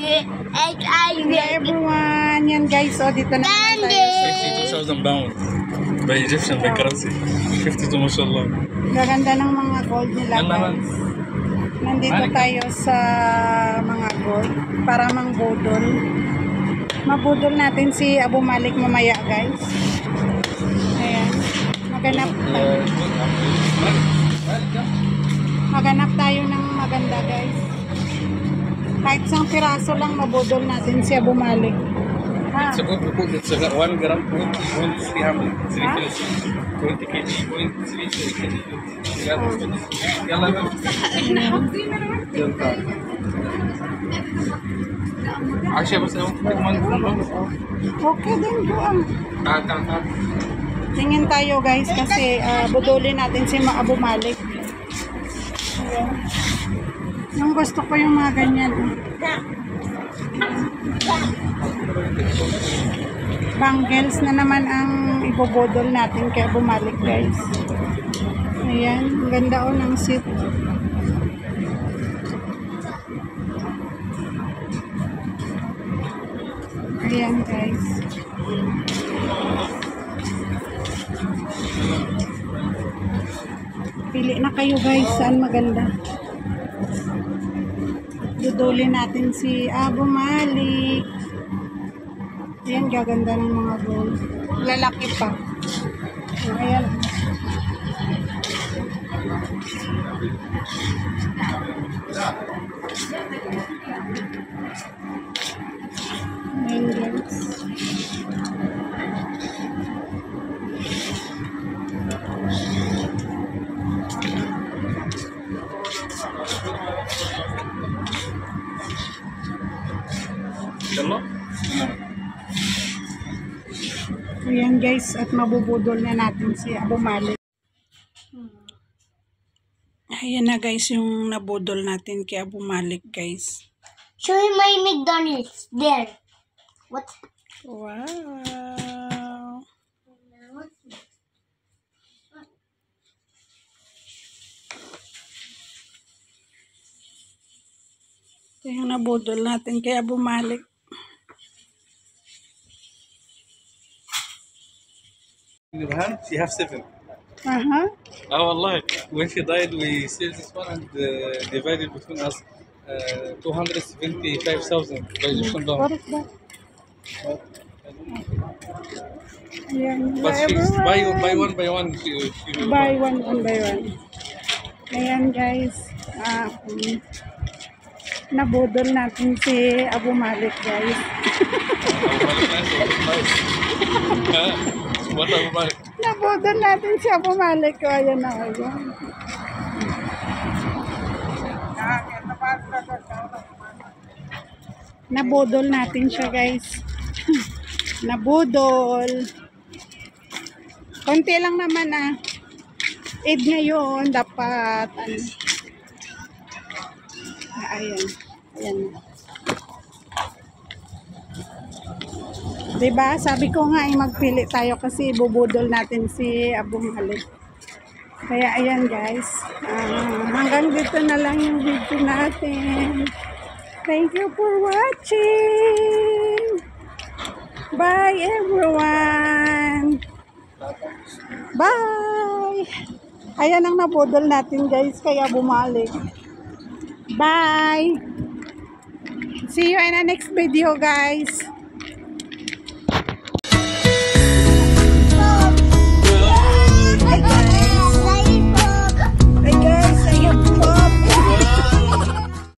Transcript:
Hello everyone. Yan guys, so dito na naman tayo. 52,000 pounds by Egyptian by currency. 52 mashallah. Gaganda ng mga gold nila guys. Nandito tayo sa mga gold para mangbudol. Mabudol natin si Abu Malik mamaya guys. Ayan. Maganap tayo ng maganda guys. Kahit isang piraso lang mabudol natin si Abu Malik. It's a good report. It's a 1 gram, 0.3 hammer, 3 kilos, 20 kg, 0.3 kg. Yalla Aisha, basta ako man okay din doon. Tingin tayo guys kasi budulin natin si Abu Malik. Ayan. Yung gusto ko yung mga ganyan. Bangles na naman ang ibobodol natin kay Abu Malik guys. Ayan, ang ganda o ng seat. Ayan guys. Pili na kayo guys, saan maganda. Dudulin natin si Abu Malik. Ayan, gaganda ng mga gold. Lalaki pa. Ayan. Ayan guys. Ayan guys, at mabubudol na natin si Abu Malik. Ayan na guys yung nabudol natin kay Abu Malik guys. Show me my McDonald's there. What? Wow. Ito yung nabudol natin kay Abu Malik. She has 7. Uh-huh. Oh Allah, when she died we sold this one and divided between us 275,000 by Egyptian What pound. is that? Ayan. But she's buy one by one. She Buy one by one. Ayan guys. Nabudol natin si Abu Malik guys. Nabudol natin si Abu Malik. O, ayan na. Ayan. Nabudol natin siya guys. Nabudol. Konti lang naman Eid ngayon. Dapat ayan. Ayan. Diba? Sabi ko nga magpili tayo kasi bubudol natin si Abu Malik. Kaya ayan guys. Hanggang dito na lang yung video natin. Thank you for watching. Bye everyone. Bye. Ayan ang nabudol natin guys kay Abu Malik. Bye. See you in the next video guys.